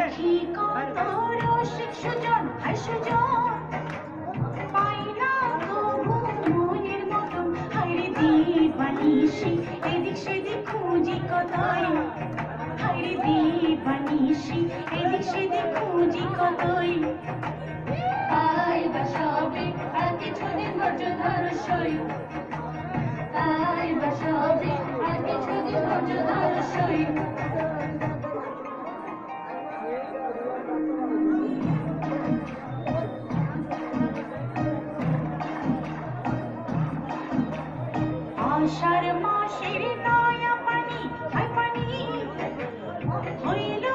দেখি কত রসিক সুজন হায় সুজন পাই না তবু মনের মতন হায়রে দিবানিশি এদিক সেদিক খুঁজি কতই হায়রে দিবানিশি এদিক সেদিক খুঁজি কতই আইবা সবে আর কিছুদিন ধৈর্য ধর সই আইবা সবে আর কিছুদিন ধৈর্য ধর সই আষাঢ় মাসের নয়া পানি হায় পানি হইল